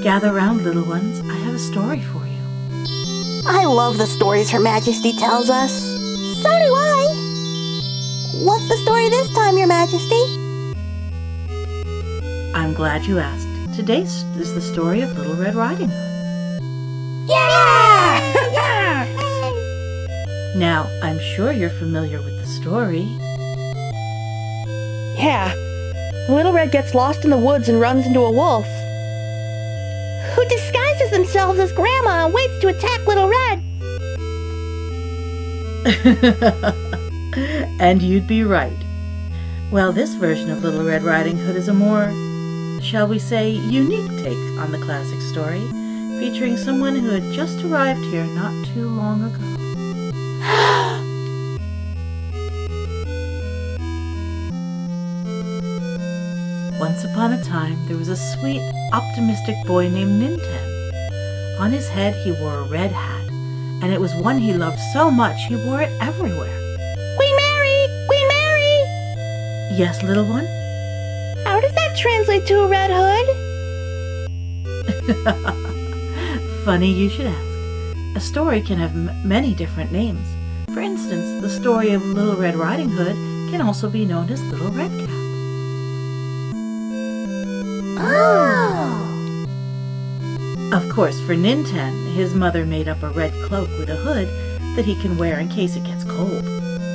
Gather round, little ones. I have a story for you. I love the stories Her Majesty tells us. So do I. What's the story this time, Your Majesty? I'm glad you asked. Today is the story of Little Red Riding Hood. Yeah! Yeah! Now, I'm sure you're familiar with the story. Yeah. Little Red gets lost in the woods and runs into a wolf, who disguises themselves as Grandma and waits to attack Little Red. And you'd be right. Well, this version of Little Red Riding Hood is a more, shall we say, unique take on the classic story, featuring someone who had just arrived here not too long ago. Once upon a time, there was a sweet, optimistic boy named Ninten. On his head, he wore a red hat, and it was one he loved so much he wore it everywhere. Queen Mary! Queen Mary! Yes, little one? How does that translate to a red hood? Funny you should ask. A story can have many different names. For instance, the story of Little Red Riding Hood can also be known as Little Red Cap. Oh! Of course, for Ninten, his mother made up a red cloak with a hood that he can wear in case it gets cold.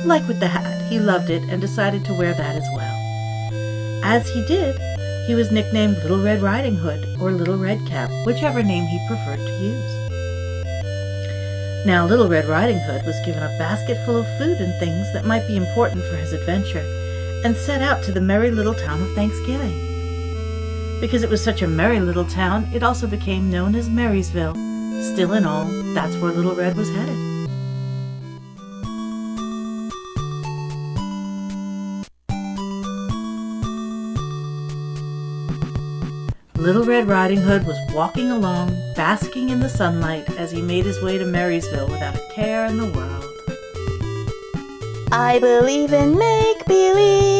Like with the hat, he loved it and decided to wear that as well. As he did, he was nicknamed Little Red Riding Hood or Little Red Cap, whichever name he preferred to use. Now, Little Red Riding Hood was given a basket full of food and things that might be important for his adventure, and set out to the merry little town of Thanksgiving. Because it was such a merry little town, it also became known as Marysville. Still in all, that's where Little Red was headed. Little Red Riding Hood was walking along, basking in the sunlight as he made his way to Marysville without a care in the world. I believe in make-believe,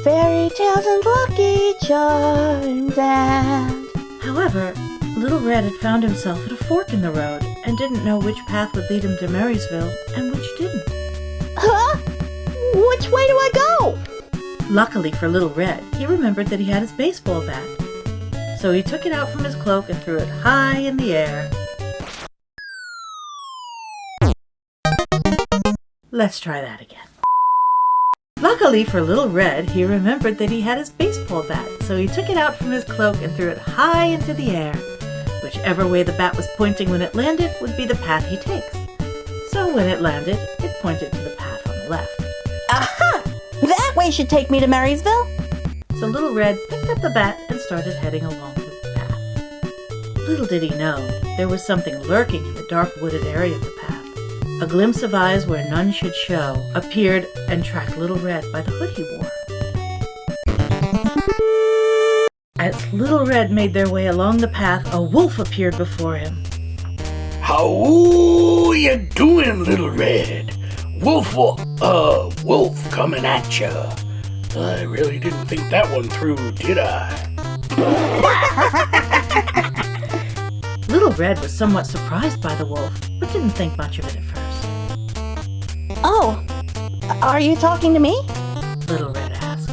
fairy tales and lucky charms and... However, Little Red had found himself at a fork in the road and didn't know which path would lead him to Marysville and which didn't. Huh? Which way do I go? Luckily for Little Red, he remembered that he had his baseball bat. So he took it out from his cloak and threw it high in the air. Let's try that again. Luckily for Little Red, he remembered that he had his baseball bat, so he took it out from his cloak and threw it high into the air. Whichever way the bat was pointing when it landed would be the path he takes. So when it landed, it pointed to the path on the left. Aha! That way should take me to Marysville. So Little Red picked up the bat and started heading along the path. Little did he know, there was something lurking in the dark wooded area of the path. A glimpse of eyes where none should show appeared and tracked Little Red by the hood he wore. As Little Red made their way along the path, a wolf appeared before him. How you doing, Little Red? Wolf coming at ya. I really didn't think that one through, did I? Little Red was somewhat surprised by the wolf, but didn't think much of it at first. Oh, are you talking to me? Little Red asked.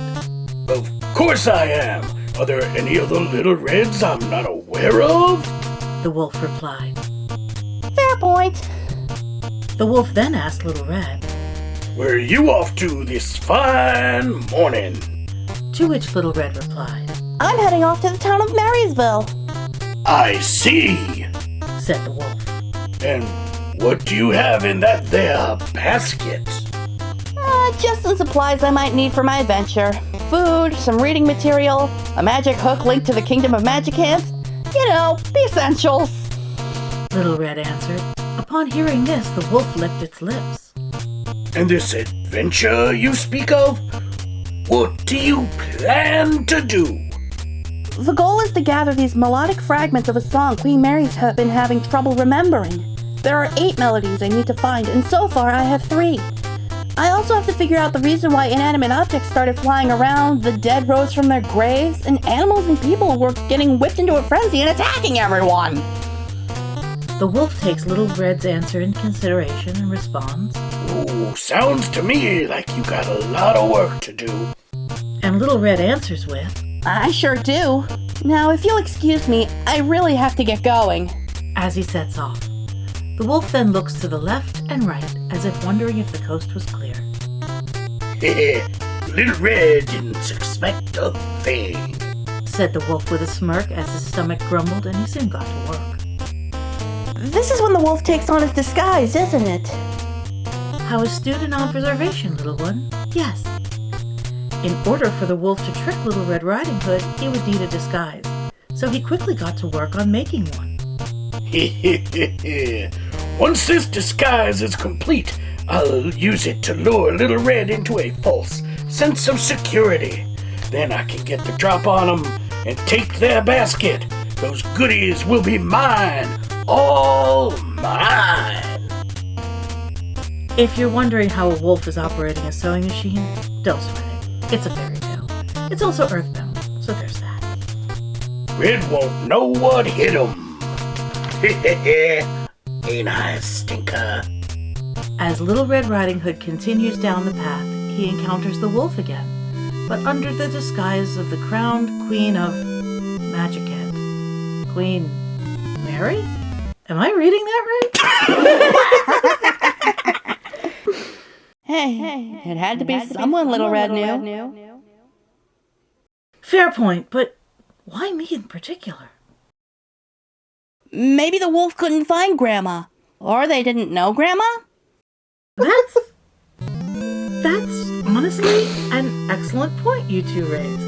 Of course I am. Are there any other Little Reds I'm not aware of? The wolf replied. Fair point. The wolf then asked Little Red, Where are you off to this fine morning? to which Little Red replied, I'm heading off to the town of Marysville. I see. said the wolf. And what do you have in that there basket? Just some supplies I might need for my adventure. Food, some reading material, a magic hook linked to the Kingdom of Magic Hands. You know, the essentials. Little Red answered. Upon hearing this, the wolf licked its lips. And this adventure you speak of? What do you plan to do? The goal is to gather these melodic fragments of a song Queen Mary's been having trouble remembering. There are 8 melodies I need to find, and so far I have 3. I also have to figure out the reason why inanimate objects started flying around, the dead rose from their graves, and animals and people were getting whipped into a frenzy and attacking everyone. The wolf takes Little Red's answer in consideration and responds, Ooh, sounds to me like you got a lot of work to do. and Little Red answers with, I sure do. Now, if you'll excuse me, I really have to get going. as he sets off. The wolf then looks to the left and right, as if wondering if the coast was clear. Little Red didn't expect a thing. Said the wolf with a smirk as his stomach grumbled, and he soon got to work. This is when the wolf takes on his disguise, isn't it? How astute an observation, little one. Yes. In order for the wolf to trick Little Red Riding Hood, he would need a disguise, so he quickly got to work on making one. Once this disguise is complete, I'll use it to lure Little Red into a false sense of security. Then I can get the drop on them and take their basket. Those goodies will be mine. All mine. If you're wondering how a wolf is operating a sewing machine, don't sweat it. It's a fairy tale. It's also earthbound, so there's that. Red won't know what hit him. Ain't I a stinker? As Little Red Riding Hood continues down the path, he encounters the wolf again, but under the disguise of the crowned Queen of Magic Hand. Queen Mary? Am I reading that right? Hey, it had to be someone Little Red knew. Fair point, but why me in particular? Maybe the wolf couldn't find Grandma. Or they didn't know Grandma? That's honestly an excellent point you two raise.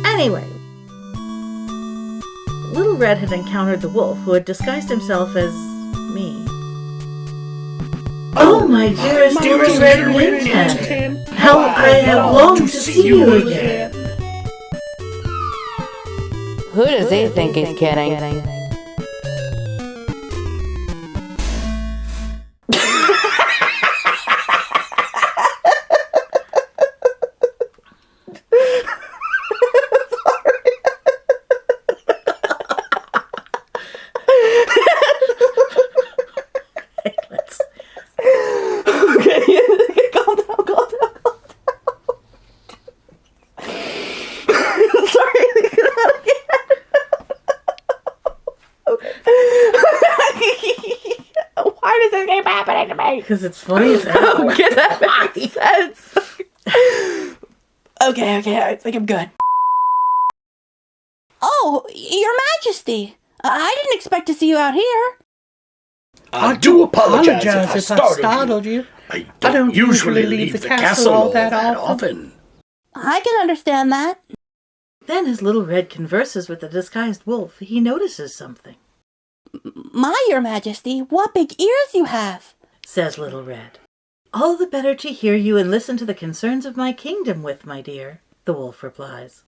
Anyway, Little Red had encountered the wolf, who had disguised himself as me. Oh, my dearest Little Red Ninten, how I have longed to see you again. Who does he think he's kidding? Because it's funny as hell. Okay, that makes sense. Okay, I think I'm good. Oh, Your Majesty! I didn't expect to see you out here. I do apologize if I startled you. I don't usually leave the castle all that often. I can understand that. Then as Little Red converses with the disguised wolf, he notices something. My, Your Majesty, what big ears you have! Says Little Red. All the better to hear you and listen to the concerns of my kingdom with, my dear, the wolf replies.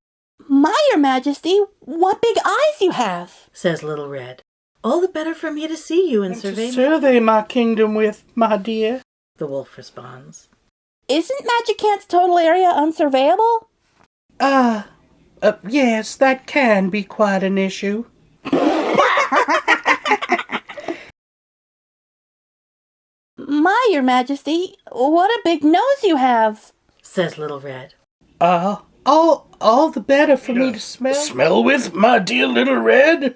My, Your Majesty, what big eyes you have! Says Little Red. All the better for me to see you and survey my kingdom with, my dear, the wolf responds. Isn't Magicant's total area unsurveyable? Yes, that can be quite an issue. My, Your Majesty, what a big nose you have! Says Little Red. All the better for me to smell. Smell with, my dear Little Red?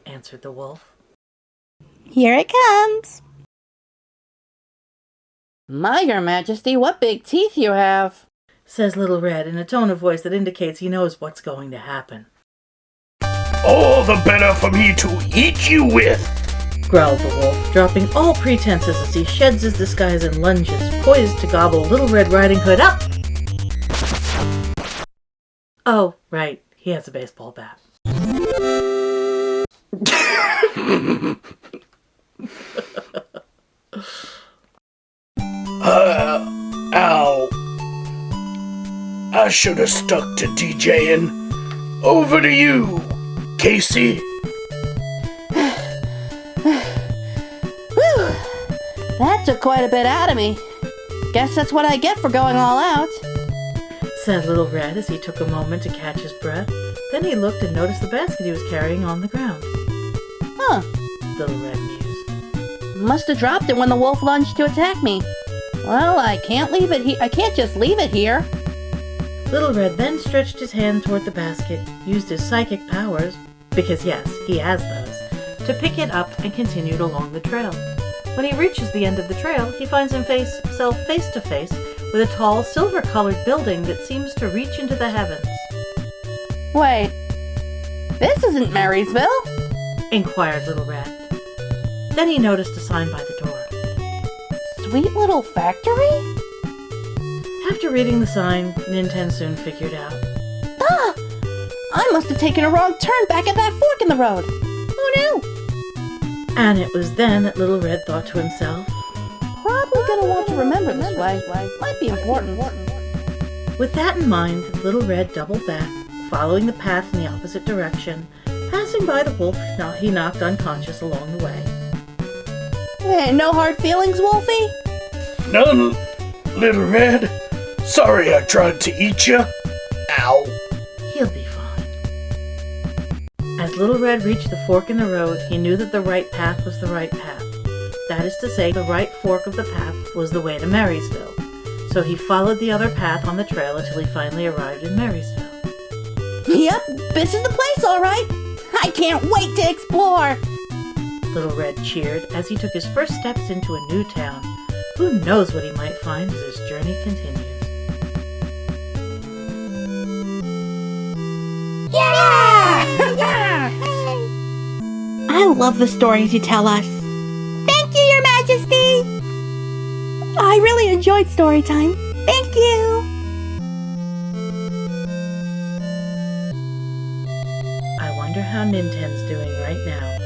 Answered the wolf. Here it comes. My, Your Majesty, what big teeth you have! Says Little Red in a tone of voice that indicates he knows what's going to happen. All the better for me to eat you with! Growled the wolf, dropping all pretenses as he sheds his disguise and lunges, poised to gobble Little Red Riding Hood up! Oh, right, he has a baseball bat. Ow. I should have stuck to DJing. Over to you, Casey. Whew! That took quite a bit out of me. Guess that's what I get for going all out. said Little Red as he took a moment to catch his breath. Then he looked and noticed the basket he was carrying on the ground. Huh. Little Red mused. Must have dropped it when the wolf lunged to attack me. Well, I can't leave it here. I can't just leave it here. Little Red then stretched his hand toward the basket, used his psychic powers, because yes, he has those, to pick it up and continued along the trail. When he reaches the end of the trail, he finds himself face to face with a tall, silver-colored building that seems to reach into the heavens. Wait, this isn't Marysville? Inquired Little Red. Then he noticed a sign by the door. Sweet little factory? After reading the sign, Ninten soon figured out. Ah! I must have taken a wrong turn back at that fork in the road. Oh no! And it was then that Little Red thought to himself, Probably gonna want to remember this way. Might be important. With that in mind, Little Red doubled back, following the path in the opposite direction. Passing by the wolf, he knocked unconscious along the way. Hey, no hard feelings, Wolfie? None, Little Red. Sorry I tried to eat you. Ow. He'll be fine. As Little Red reached the fork in the road, he knew that the right path was the right path. That is to say, the right fork of the path was the way to Marysville. So he followed the other path on the trail until he finally arrived in Marysville. Yep, this is the place, all right. I can't wait to explore. Little Red cheered as he took his first steps into a new town. Who knows what he might find as his journey continues. Yeah! I love the stories you tell us. Thank you, Your Majesty! I really enjoyed story time. Thank you! I wonder how Ninten's doing right now.